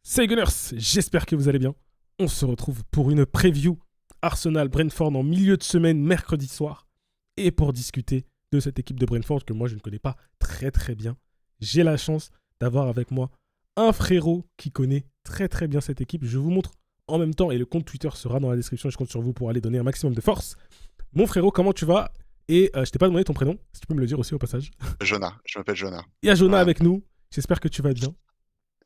C'est Gunners, j'espère que vous allez bien. On se retrouve pour une preview Arsenal-Brentford en milieu de semaine, mercredi soir. Et pour discuter de cette équipe de Brentford que moi je ne connais pas très bien, j'ai la chance d'avoir avec moi un frérot qui connaît très bien cette équipe. Je vous montre en même temps et le compte Twitter sera dans la description. Je compte sur vous pour aller donner un maximum de force. Mon frérot, comment tu vas? Et je t'ai pas demandé ton prénom, si tu peux me le dire aussi au passage. Jonah, je m'appelle Jonah. Il y a Jonah Voilà. avec nous, j'espère que tu vas bien.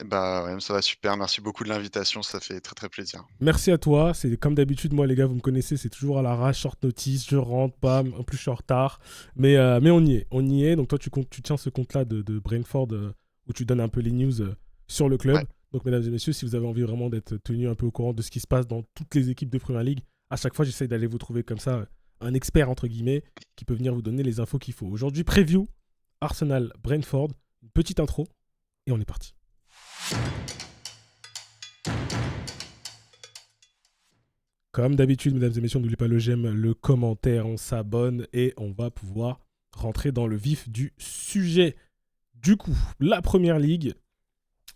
Ouais, ça va super, merci beaucoup de l'invitation, ça fait très plaisir. Merci à toi. C'est comme d'habitude, moi, les gars, vous me connaissez, c'est toujours à l'arrache, short notice, je rentre, bam. En plus, je suis en retard. Mais on y est. On y est. Donc, toi, tu tiens ce compte-là de Brentford où tu donnes un peu les news sur le club. Ouais. Donc, mesdames et messieurs, si vous avez envie vraiment d'être tenu un peu au courant de ce qui se passe dans toutes les équipes de Premier League, à chaque fois, j'essaye d'aller vous trouver comme ça un expert, entre guillemets, qui peut venir vous donner les infos qu'il faut. Aujourd'hui, preview Arsenal-Brentford. Une petite intro et on est parti. Comme d'habitude, mesdames et messieurs, n'oubliez pas le j'aime, le commentaire, on s'abonne et on va pouvoir rentrer dans le vif du sujet. Du coup, la Première Ligue,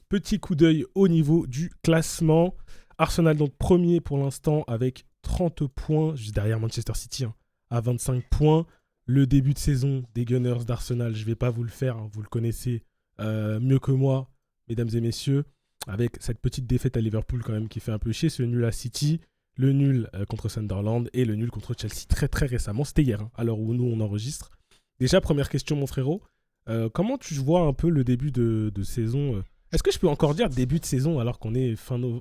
petit coup d'œil au niveau du classement. Arsenal donc premier pour l'instant avec 30 points, juste derrière Manchester City à 25 points. Le début de saison des Gunners d'Arsenal, je ne vais pas vous le faire, vous le connaissez mieux que moi, mesdames et messieurs, avec cette petite défaite à Liverpool quand même qui fait un peu chier, ce nul à City, le nul contre Sunderland et le nul contre Chelsea très récemment. C'était hier, à l'heure où nous on enregistre. Déjà, première question, mon frérot. Comment tu vois un peu le début de saison Est-ce que je peux encore dire début de saison alors qu'on est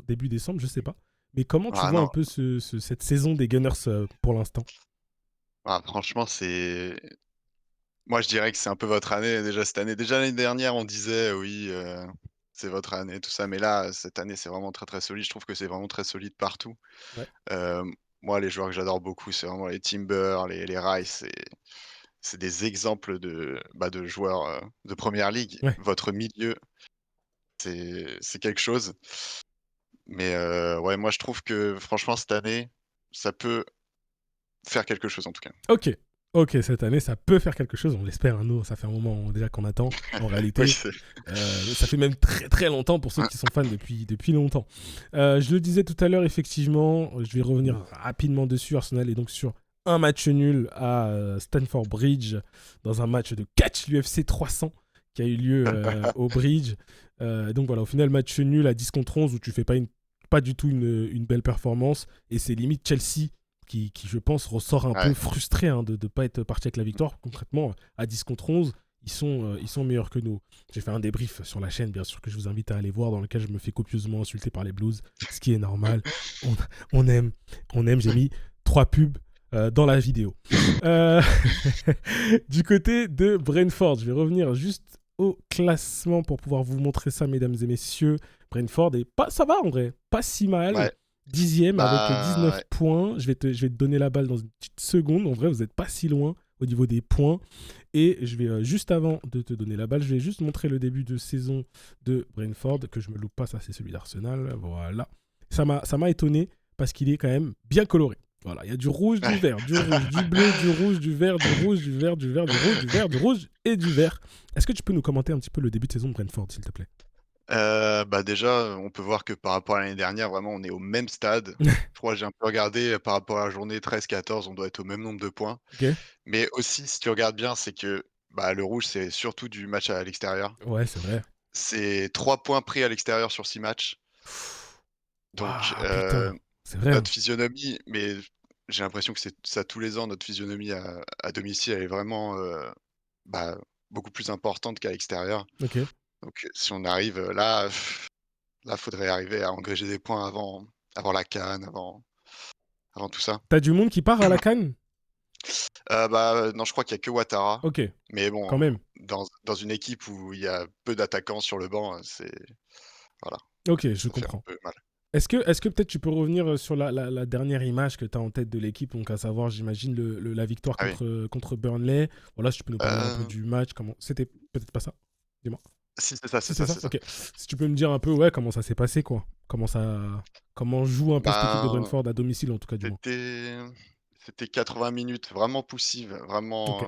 début décembre? Je sais pas. Mais comment tu vois un Non, peu cette saison des Gunners pour l'instant? franchement, moi je dirais que c'est un peu votre année déjà cette année. Déjà l'année dernière, on disait oui, c'est votre année, tout ça, mais là, cette année, c'est vraiment très solide. Je trouve que c'est vraiment très solide partout. Ouais. Moi, les joueurs que j'adore beaucoup, c'est vraiment les Timber, les Rice, c'est des exemples de joueurs de Première Ligue. Ouais. Votre milieu, c'est quelque chose. Mais ouais, moi je trouve que franchement cette année, ça peut faire quelque chose en tout cas. Ok. Ok, cette année, ça peut faire quelque chose. On l'espère, nous, ça fait un moment déjà qu'on attend. En Oui, réalité, ça fait même très longtemps pour ceux qui sont fans depuis longtemps. Je le disais tout à l'heure, effectivement, je vais revenir rapidement dessus. Arsenal est donc sur un match nul à Stamford Bridge dans un match de catch l'UFC 300 qui a eu lieu au Bridge. Donc voilà, au final, match nul à 10 contre 11 où tu fais pas du tout une belle performance et c'est limite Chelsea qui, je pense, ressort un peu ouais. frustré de ne pas être parti avec la victoire. Concrètement, à 10 contre 11, ils sont meilleurs que nous. J'ai fait un débrief sur la chaîne, bien sûr, que je vous invite à aller voir, dans lequel je me fais copieusement insulter par les Blues, ce qui est normal. On aime, j'ai mis 3 pubs dans la vidéo. Du côté de Brentford, je vais revenir juste au classement pour pouvoir vous montrer ça, mesdames et messieurs. Brentford est pas, ça va en vrai, pas si mal. Ouais. 10e avec 19 Ouais. points. Je vais te donner la balle dans une petite seconde. En vrai, vous n'êtes pas si loin au niveau des points. Et je vais, juste avant de te donner la balle, je vais juste montrer le début de saison de Brentford, que je me loupe pas, ça c'est celui d'Arsenal. Voilà. Ça m'a étonné parce qu'il est quand même bien coloré. Voilà, il y a du rouge, du vert, du rouge, du bleu, du rouge, du vert, du rouge, du vert, du vert, du rouge, du vert, du rouge et du vert. Est-ce que tu peux nous commenter un petit peu le début de saison de Brentford, s'il te plaît? Déjà, on peut voir que par rapport à l'année dernière, vraiment, on est au même stade. Je crois que j'ai un peu regardé, par rapport à la journée 13-14, on doit être au même nombre de points. Ok. Mais aussi, si tu regardes bien, c'est que, le rouge, c'est surtout du match à l'extérieur. Ouais, c'est vrai. C'est 3 points pris à l'extérieur sur 6 matchs. Donc, Waouh, putain. C'est vrai. notre physionomie, mais j'ai l'impression que c'est ça tous les ans, notre physionomie à domicile, elle est vraiment, bah, beaucoup plus importante qu'à l'extérieur. Ok. Donc, si on arrive, là, faudrait arriver à engranger des points avant la CAN, avant tout ça. T'as du monde qui part à la CAN? Non, je crois qu'il y a que Ouattara, Ok, mais bon, quand même. dans une équipe où il y a peu d'attaquants sur le banc, voilà, Ok, je ça fait un comprends. peu mal. Est-ce que peut-être tu peux revenir sur la dernière image que tu as en tête de l'équipe, donc à savoir, j'imagine, la victoire Ah oui, contre Burnley. Voilà, si tu peux nous parler un peu heu, du match, comment... C'était peut-être pas ça? Dis-moi. si c'est ça, Si c'est c'est ça, ça? c'est ça. Ok. Si tu peux me dire un peu, ouais, comment ça s'est passé, quoi. Comment joue un peu cette équipe de Ben, Brentford, à domicile en tout cas, du moins. c'était c'était 80 minutes vraiment poussives, Ok.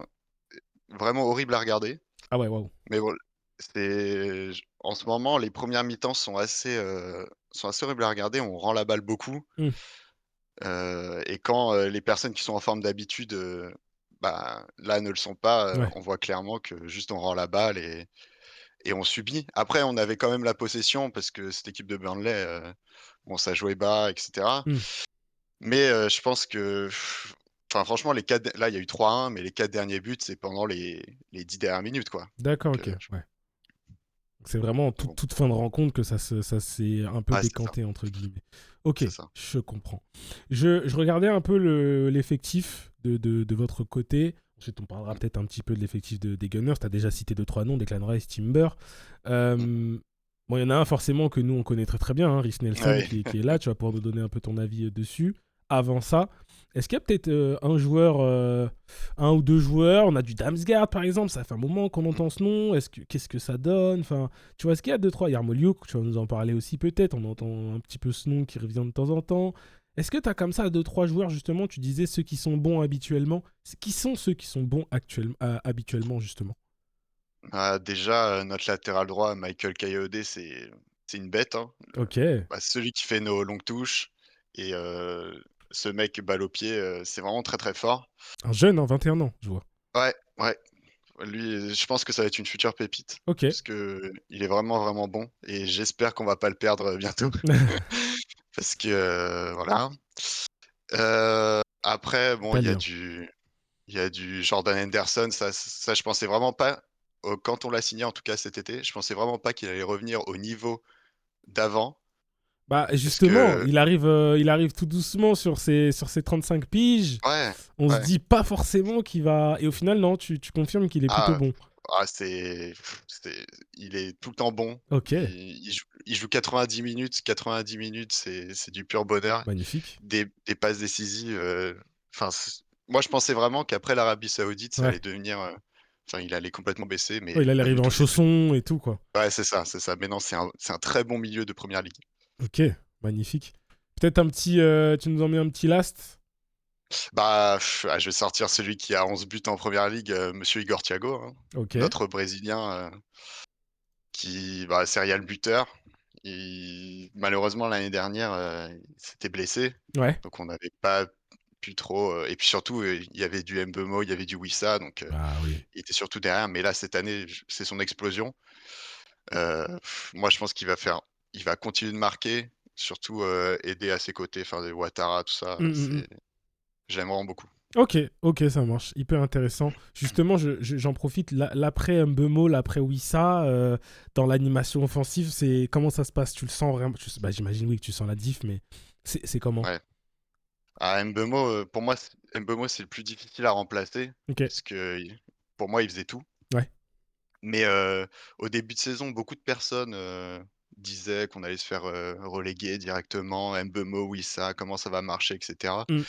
vraiment horrible à regarder. Ah ouais, waouh. Mais bon, En ce moment, les premières mi-temps sont assez horribles à regarder. On rend la balle beaucoup, Mmh, et quand, les personnes qui sont en forme d'habitude, bah, là, ne le sont pas, ouais. on voit clairement que juste on rend la balle et on subit. Après, on avait quand même la possession parce que cette équipe de Burnley, bon, ça jouait bas et cetera. Mmh. Mais, je pense que enfin franchement les 4 là, il y a eu 3-1, mais les 4 derniers buts, c'est pendant les 10 dernières minutes, quoi. D'accord, Donc, OK, ouais. C'est vraiment en toute, bon, toute fin de rencontre que ça s'est un peu ouais, c'est ça, décanté, entre guillemets. Ok, c'est ça. je comprends. Je regardais un peu l'effectif de votre côté. Ensuite, on parlera Mmh, peut-être un petit peu de l'effectif des Gunners. Tu as déjà cité deux trois noms, Declan Rice, Timber. mmh. Bon, il y en a un forcément que nous, on connaît très très bien, hein, Rhys Nelson, Ouais. qui est là. Tu vas pouvoir nous donner un peu ton avis dessus. Avant ça, est-ce qu'il y a peut-être un joueur, un ou deux joueurs? On a du Damsgaard par exemple, ça fait un moment qu'on Mmh. entend ce nom. Qu'est-ce que ça donne? Enfin, tu vois, est-ce qu'il y a deux, trois? Yarmolyuk, tu vas nous en parler aussi peut-être. On entend un petit peu ce nom qui revient de temps en temps. Est-ce que tu as comme ça deux, trois joueurs justement? Tu disais ceux qui sont bons habituellement. Qui sont ceux qui sont bons habituellement justement? Ah, déjà, notre latéral droit, Michael Kayode, c'est une bête, hein. Ok, Bah, celui qui fait nos longues touches et ce mec balle au pied, c'est vraiment très, très fort. un jeune, hein, 21 ans, je vois. Ouais, ouais, lui, je pense que ça va être une future pépite Ok. parce que il est vraiment, vraiment bon et j'espère qu'on va pas le perdre, bientôt parce que, voilà. Après bon, Italien. il y a du Jordan Henderson, ça je pensais vraiment pas, quand on l'a signé en tout cas cet été, je pensais vraiment pas qu'il allait revenir au niveau d'avant Bah parce justement, que il arrive tout doucement sur ses 35 piges. ouais, On se ouais. dit pas forcément qu'il va. Et au final, non, tu confirmes qu'il est plutôt Ah, bon. c'est il est tout le temps bon. Ok, Il joue 90 minutes, c'est du pur bonheur. magnifique. Des passes décisives, enfin moi je pensais vraiment qu'après l'Arabie Saoudite, ça Ouais. allait devenir, enfin il allait complètement baisser, Ouais, mais il allait pas arriver du en tout, chausson et tout, quoi. ouais, c'est ça. Mais non, c'est un très bon milieu de première ligue. Ok, magnifique. Peut-être un petit. Tu nous en mets un petit last? Bah, je vais sortir celui qui a 11 buts en première ligue, monsieur Igor Thiago, hein, Ok. notre brésilien, qui, bah, serial buteur. Malheureusement l'année dernière, il s'était blessé, Ouais. donc on n'avait pas pu trop, et puis surtout, il y avait du Mbeumo, il y avait du Wissa, donc Bah oui. il était surtout derrière. Mais là, cette année, c'est son explosion. Moi, je pense il va continuer de marquer, surtout, aider à ses côtés, enfin, des Ouattara, tout ça, Mm. j'aime vraiment beaucoup. Ok, ok, ça marche. Hyper intéressant. Justement, j'en profite. L'après Mbeumo, l'après Wissa, dans l'animation offensive, comment ça se passe? Tu le sens vraiment? Bah, j'imagine, oui, que tu sens la diff, mais c'est comment? Ouais. Ah, Mbeumo, pour moi, Mbeumo, c'est le plus difficile à remplacer Ok. parce que pour moi, il faisait tout. Ouais. Mais, au début de saison, beaucoup de personnes, disaient qu'on allait se faire, reléguer directement. Mbeumo, Wissa, comment ça va marcher et cetera. Mm.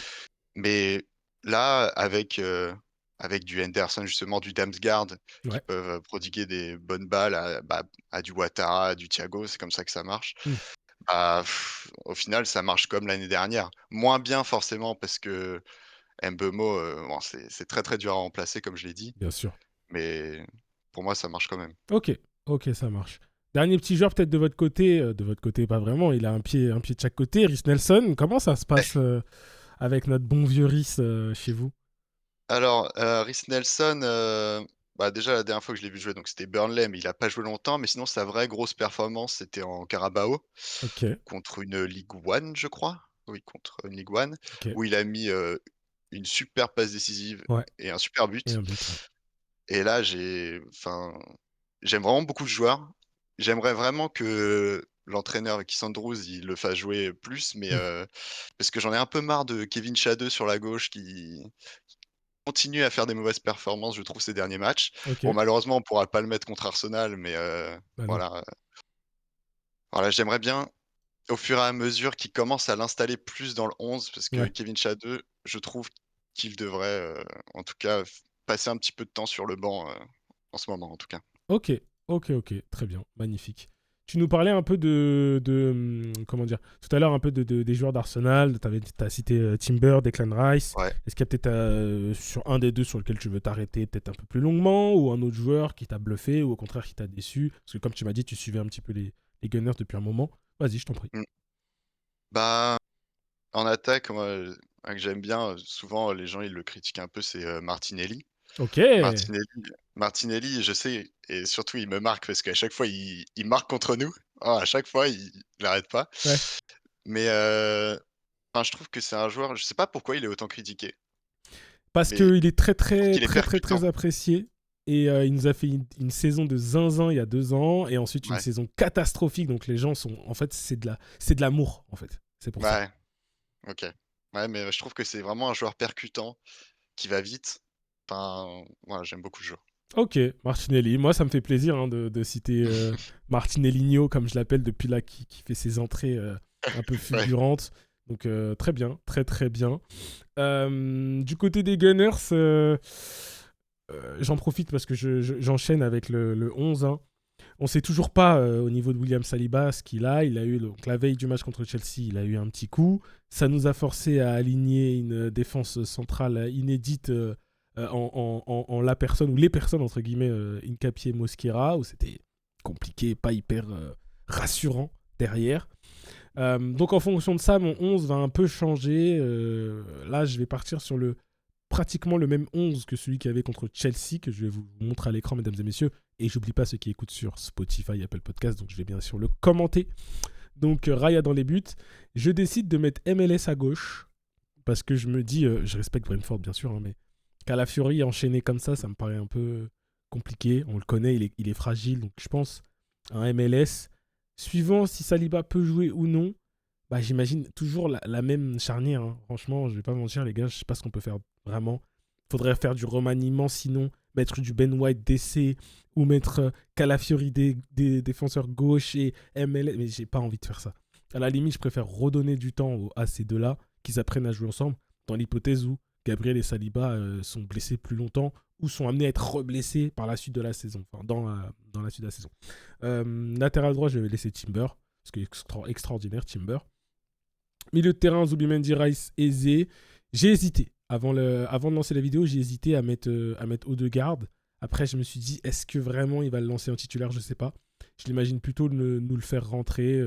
Mais là, avec du Henderson, justement, du Damsgaard, qui Ouais. peuvent, prodiguer des bonnes balles à du Ouattara, à du Thiago, c'est comme ça que ça marche. Mm. Bah, au final, ça marche comme l'année dernière. Moins bien forcément parce que Mbeumo, bon, c'est très, très dur à remplacer comme je l'ai dit, Bien sûr. mais pour moi, ça marche quand même. Ok, ok, ça marche. Dernier petit joueur peut-être de votre côté pas vraiment, il a un pied de chaque côté. Rhys Nelson, comment ça se passe avec notre bon vieux Rhys chez vous? Alors, Reiss Nelson, bah, déjà la dernière fois que je l'ai vu jouer, donc c'était Burnley, mais il a pas joué longtemps. Mais sinon sa vraie grosse performance, c'était en Carabao, Ok, contre une League One, je crois. Oui, contre une League One, ok, où il a mis, une super passe décisive ouais, et un super et but. un but, ouais. Et là, j'aime vraiment beaucoup ce joueur. J'aimerais vraiment que l'entraîneur Keith Andrews, il le fasse jouer plus, mais, Hmm, parce que j'en ai un peu marre de Kevin Schade sur la gauche qui continue à faire des mauvaises performances, je trouve, ces derniers matchs. ok, Bon, malheureusement, on pourra pas le mettre contre Arsenal, mais, bah non. voilà, voilà, j'aimerais bien, au fur et à mesure qu'il commence à l'installer plus dans le 11, parce que Ouais, Kevin Schade, je trouve qu'il devrait, en tout cas, passer un petit peu de temps sur le banc, en ce moment, en tout cas. ok, ok, ok, très bien, magnifique. Tu nous parlais un peu comment dire, tout à l'heure un peu des joueurs d'Arsenal. Tu as cité Timber, Declan Rice. Ouais. Est-ce qu'il y a peut-être sur un des deux sur lequel tu veux t'arrêter peut-être un peu plus longuement, ou un autre joueur qui t'a bluffé ou au contraire qui t'a déçu? Parce que comme tu m'as dit, tu suivais un petit peu les Gunners depuis un moment. Vas-y, je t'en prie. Mmh. Bah, en attaque, moi, un que j'aime bien, souvent les gens ils le critiquent un peu, c'est, Martinelli. Ok. Martinelli Martinelli, je sais et surtout il me marque parce qu'à chaque fois il marque contre nous. Oh, à chaque fois il arrête pas. Ouais. Mais, enfin je trouve que c'est un joueur, je sais pas pourquoi il est autant critiqué, Parce mais qu'il est très, je trouve très, qu'il est très, très, percutant. très apprécié. Et il nous a fait une saison de zinzin il y a 2 ans. Et ensuite, une Ouais, saison catastrophique. Donc, les gens sont. En fait, c'est de l'amour, en fait. C'est pour ça. ouais, OK. Ouais, mais je trouve que c'est vraiment un joueur percutant, qui va vite. Enfin, voilà, j'aime beaucoup le joueur. Ok, Martinelli. Moi, ça me fait plaisir de citer Martinellinho, comme je l'appelle, depuis là, qui fait ses entrées un peu Ouais. fulgurantes. Donc, très bien. Très, très bien. Du côté des Gunners, j'en profite parce que j'enchaîne avec le 11. Hein. On ne sait toujours pas au niveau de William Saliba ce qu'il a. Il a eu donc, la veille du match contre Chelsea, il a eu un petit coup. Ça nous a forcé à aligner une défense centrale inédite en la personne ou les personnes entre guillemets Hincapié et Mosquera, où c'était compliqué, pas hyper rassurant derrière. Donc en fonction de ça, mon 11 va un peu changer. Là, je vais partir sur pratiquement le même 11 que celui qu'il y avait contre Chelsea, que je vais vous montrer à l'écran, mesdames et messieurs. Et j'oublie pas ceux qui écoutent sur Spotify, Apple Podcast, donc je vais bien sûr le commenter. Donc Raya dans les buts. Je décide de mettre MLS à gauche, parce que je me dis, je respecte Brentford bien sûr, hein, mais Calafiori enchaîné comme ça me paraît un peu compliqué. On le connaît, il est fragile, donc je pense un MLS. Suivant si Saliba peut jouer ou non, bah, j'imagine toujours la même charnière. Hein. Franchement, je vais pas mentir, les gars, je sais pas ce qu'on peut faire vraiment. Faudrait faire du remaniement, sinon mettre du Ben White DC ou mettre Calafiori des défenseurs gauche et MLS. Mais j'ai pas envie de faire ça. À la limite, je préfère redonner du temps à ces deux-là, qu'ils apprennent à jouer ensemble, dans l'hypothèse où Gabriel et Saliba sont blessés plus longtemps ou sont amenés à être reblessés par la suite de la saison. Enfin, dans la suite de la saison. Latéral droit, je vais laisser Timber, parce que extraordinaire, Timber. Milieu de terrain, Zubimendi, Rice, Eze. J'ai hésité. Avant de lancer la vidéo, j'ai hésité à mettre Odegaard. Après, je me suis dit, est-ce que vraiment il va le lancer en titulaire? Je sais pas. Je l'imagine plutôt nous le faire rentrer,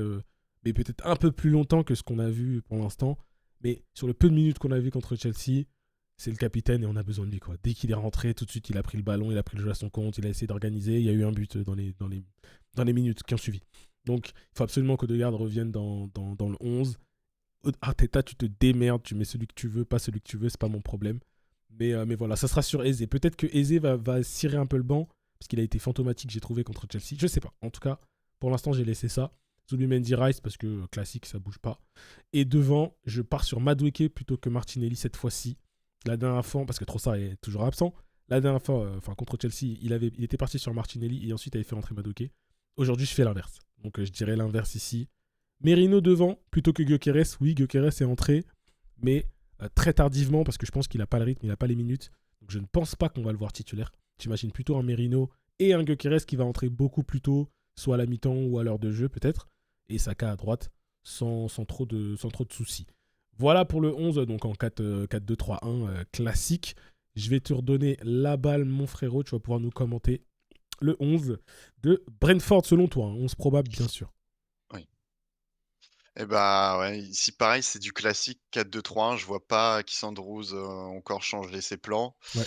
mais peut-être un peu plus longtemps que ce qu'on a vu pour l'instant. Mais sur le peu de minutes qu'on a vu contre Chelsea, c'est le capitaine et on a besoin de lui. Quoi. Dès qu'il est rentré, tout de suite, il a pris le ballon, il a pris le jeu à son compte, il a essayé d'organiser. Il y a eu un but dans les minutes qui ont suivi. Donc, il faut absolument qu'Odegaard revienne dans le 11. Arteta, tu te démerdes, tu mets celui que tu veux, pas celui que tu veux, c'est pas mon problème. Mais voilà, ça sera sur Eze. Peut-être que Eze va cirer un peu le banc, parce qu'il a été fantomatique, j'ai trouvé, contre Chelsea. Je sais pas. En tout cas, pour l'instant, j'ai laissé ça. Zubimendi Rice, parce que classique, ça bouge pas. Et devant, je pars sur Madueke plutôt que Martinelli cette fois-ci. La dernière fois, parce que Trossard est toujours absent. La dernière fois, contre Chelsea, il était parti sur Martinelli et ensuite il avait fait rentrer Madueke. Aujourd'hui, je fais l'inverse. Donc je dirais l'inverse ici. Merino devant plutôt que Gyökeres. Oui, Gyökeres est entré, mais très tardivement parce que je pense qu'il n'a pas le rythme, il n'a pas les minutes. Donc je ne pense pas qu'on va le voir titulaire. J'imagine plutôt un Merino et un Gyökeres qui va entrer beaucoup plus tôt, soit à la mi-temps ou à l'heure de jeu peut-être. Et Saka à droite, sans trop de soucis. Voilà pour le 11, donc en 4-2-3-1 classique. Je vais te redonner la balle, mon frérot. Tu vas pouvoir nous commenter le 11 de Brentford selon toi. 11 probable, bien sûr. Oui. Et bah, ouais, ici pareil, c'est du classique 4-2-3-1. Je vois pas Keith Andrews, encore changer ses plans. Ouais,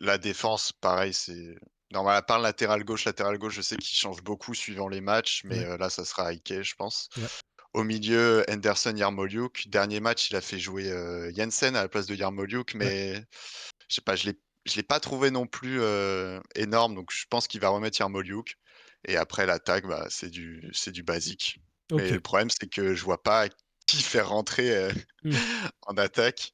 La défense, pareil, c'est normal, à part latéral gauche, je sais qu'il change beaucoup suivant les matchs, mais ouais, là, ça sera Ake, je pense. ouais, Au milieu, Henderson, Yarmolyuk. Dernier match, il a fait jouer, Jensen à la place de Yarmolyuk, ouais. mais je sais pas, je l'ai pas trouvé non plus, énorme, donc je pense qu'il va remettre Yarmolyuk et après l'attaque, bah, c'est du basique. Mais Ok. le problème, c'est que je vois pas qui faire rentrer, Hmm. en attaque.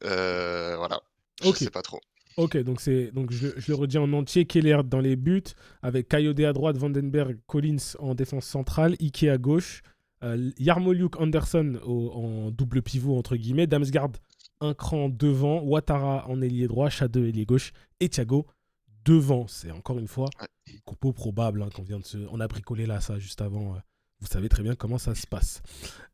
Voilà, je Ok. sais pas trop. Ok, donc je le redis en entier. Keller dans les buts, avec Kayode à droite, Vandenberg, Collins en défense centrale, Ike à gauche, Yarmolyuk, Anderson en double pivot, entre guillemets, Damsgaard un cran devant, Ouattara en ailier droit, Shade ailier gauche, et Thiago devant. C'est encore une fois Ouais. une compo probable qu'on vient de se... On a bricolé là ça juste avant. Vous savez très bien comment ça se passe.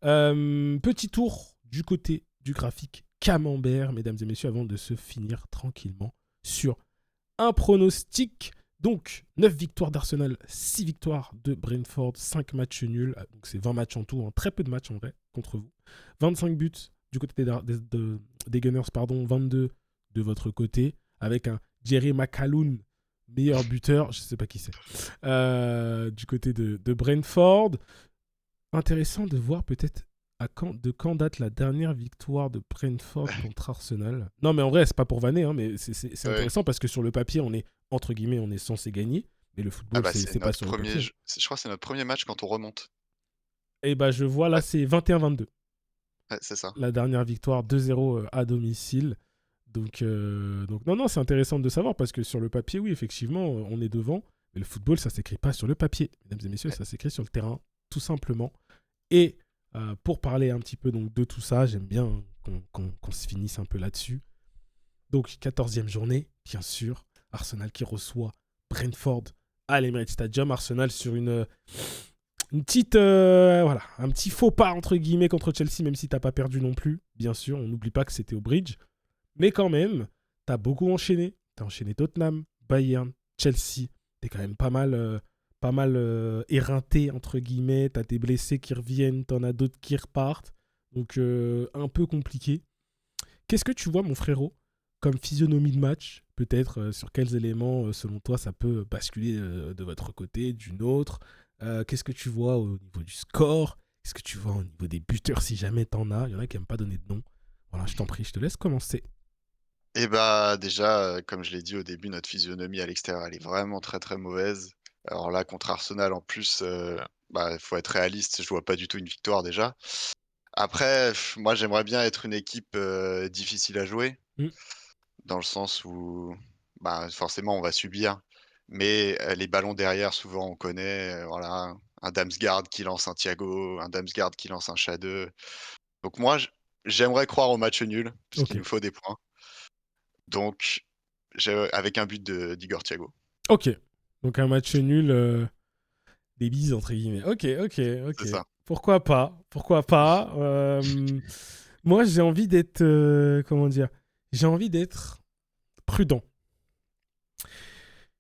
Petit tour du côté du graphique camembert, mesdames et messieurs, avant de se finir tranquillement sur un pronostic. Donc, 9 victoires d'Arsenal, 6 victoires de Brentford, 5 matchs nuls. Donc, c'est 20 matchs en tout, très peu de matchs en vrai contre vous. 25 buts du côté des Gunners, 22 de votre côté, avec un Jerry McAloon, meilleur buteur, je ne sais pas qui c'est, du côté de Brentford. Intéressant de voir peut-être de quand date la dernière victoire de Brentford contre Arsenal. Non, mais en vrai, c'est pas pour vanner, mais c'est intéressant parce que sur le papier, on est censé gagner, mais le football, c'est pas sur le papier. Je crois que c'est notre premier match quand on remonte. Et bah, je vois là, c'est 21-22. Ouais, c'est ça. La dernière victoire, 2-0 à domicile. Donc non, c'est intéressant de savoir parce que sur le papier, oui, effectivement, on est devant, mais le football, ça s'écrit pas sur le papier. Mesdames et messieurs, ça s'écrit sur le terrain, tout simplement. Et pour parler un petit peu donc, de tout ça, j'aime bien qu'on se finisse un peu là-dessus. Donc, 14e journée, bien sûr. Arsenal qui reçoit Brentford à l'Emirates Stadium. Arsenal sur une petite... un petit faux pas, entre guillemets, contre Chelsea, même si t'as pas perdu non plus. Bien sûr, on n'oublie pas que c'était au Bridge. Mais quand même, t'as beaucoup enchaîné. T'as enchaîné Tottenham, Bayern, Chelsea. T'es quand même pas mal éreinté, entre guillemets. T'as des blessés qui reviennent, t'en as d'autres qui repartent. Donc, un peu compliqué. Qu'est-ce que tu vois, mon frérot, comme physionomie de match? Peut-être sur quels éléments, selon toi, ça peut basculer de votre côté, d'une autre? Qu'est-ce que tu vois au niveau du score? Qu'est-ce que tu vois au niveau des buteurs, si jamais t'en as? Il y en a qui n'aiment pas donner de nom. Voilà, je t'en prie, je te laisse commencer. Et bah, déjà, comme je l'ai dit au début, notre physionomie à l'extérieur, elle est vraiment très, très mauvaise. Alors là, contre Arsenal, en plus, bah, faut être réaliste, je vois pas du tout une victoire déjà. Après, moi, j'aimerais bien être une équipe, difficile à jouer, Mm. dans le sens où, bah, forcément, on va subir, mais les ballons derrière, souvent, on connaît, voilà, un Damsgaard qui lance un Thiago, un Damsgaard qui lance un Schade. Donc moi, j'aimerais croire au match nul, puisqu'il Ok. nous faut des points. Donc, avec un but d'Igor Thiago. Ok. Donc un match nul, des bises, entre guillemets. Ok. C'est ça. Pourquoi pas? Pourquoi pas? Moi, j'ai envie d'être... comment dire? J'ai envie d'être prudent.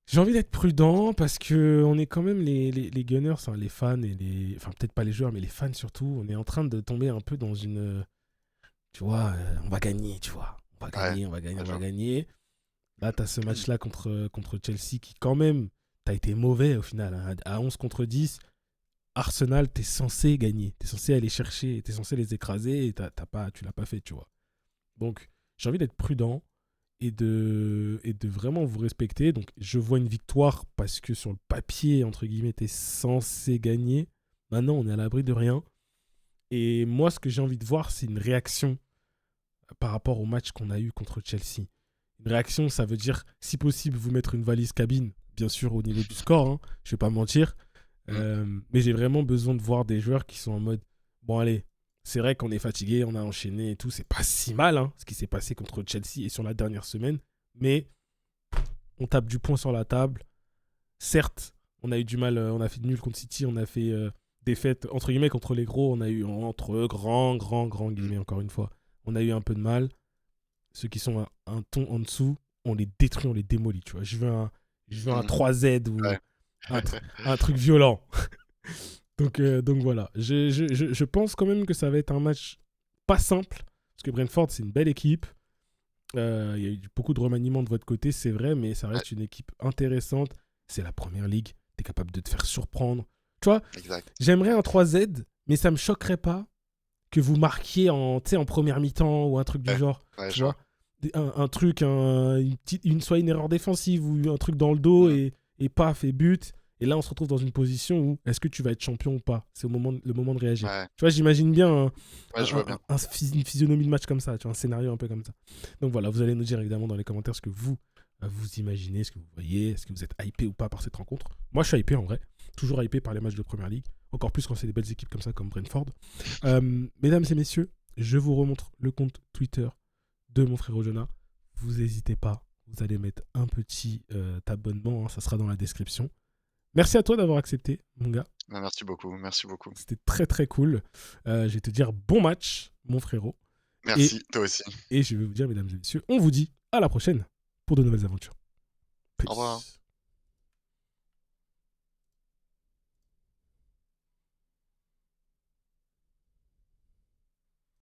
J'ai envie d'être prudent parce que on est quand même les Gunners, hein, les fans et les... Enfin, peut-être pas les joueurs, mais les fans surtout. On est en train de tomber un peu dans une... Tu vois, on va gagner, tu vois. On va gagner, on va gagner. Là, tu as ce match-là contre Chelsea qui, quand même, t'as été mauvais au final. Hein. À 11 contre 10, Arsenal, t'es censé gagner. T'es censé aller chercher, t'es censé les écraser et tu l'as pas fait, tu vois. Donc, j'ai envie d'être prudent et de vraiment vous respecter. Donc, je vois une victoire parce que sur le papier, entre guillemets, t'es censé gagner. Maintenant, on est à l'abri de rien. Et moi, ce que j'ai envie de voir, c'est une réaction par rapport au match qu'on a eu contre Chelsea. Une réaction, ça veut dire, si possible, vous mettre une valise cabine, bien sûr, au niveau du score, hein, je vais pas mentir. Mais j'ai vraiment besoin de voir des joueurs qui sont en mode, bon allez, c'est vrai qu'on est fatigué, on a enchaîné et tout, c'est pas si mal, hein, ce qui s'est passé contre Chelsea et sur la dernière semaine, mais on tape du poing sur la table. Certes, on a eu du mal, on a fait nul contre City, on a fait défaite, entre guillemets, contre les gros, on a eu, entre grands guillemets, encore une fois, on a eu un peu de mal. Ceux qui sont un ton en dessous, on les détruit, on les démolit, tu vois. Je veux un 3Z ou Ouais. un truc violent. donc voilà. Je pense quand même que ça va être un match pas simple, parce que Brentford, c'est une belle équipe. Il y a eu beaucoup de remaniements de votre côté, c'est vrai, mais ça reste une équipe intéressante. C'est la première ligue, t'es capable de te faire surprendre. Tu vois, Exact. j'aimerais un 3Z, mais ça me choquerait pas que vous marquiez en première mi-temps ou un truc du genre. Ouais, Tu vois, un truc, soit une erreur défensive ou un truc dans le dos et paf, et but. Et là, on se retrouve dans une position où est-ce que tu vas être champion ou pas? C'est le moment de réagir. Ouais. Tu vois, j'imagine bien, Je vois bien. une physionomie de match comme ça, tu vois, un scénario un peu comme ça. Donc voilà, vous allez nous dire évidemment dans les commentaires ce que vous imaginez, ce que vous voyez, est-ce que vous êtes hypé ou pas par cette rencontre. Moi, je suis hypé en vrai. Toujours hypé par les matchs de Première Ligue. Encore plus quand c'est des belles équipes comme ça, comme Brentford. Mesdames et messieurs, je vous remontre le compte Twitter de mon frère Ojona. Vous n'hésitez pas vous allez mettre un petit abonnement, hein, ça sera dans la description. Merci à toi d'avoir accepté, mon gars. Bah, merci beaucoup, merci beaucoup. C'était très très cool. Je vais te dire bon match, mon frérot. Merci, toi aussi. Et je vais vous dire, mesdames et messieurs, on vous dit à la prochaine pour de nouvelles aventures. Au revoir. Peace.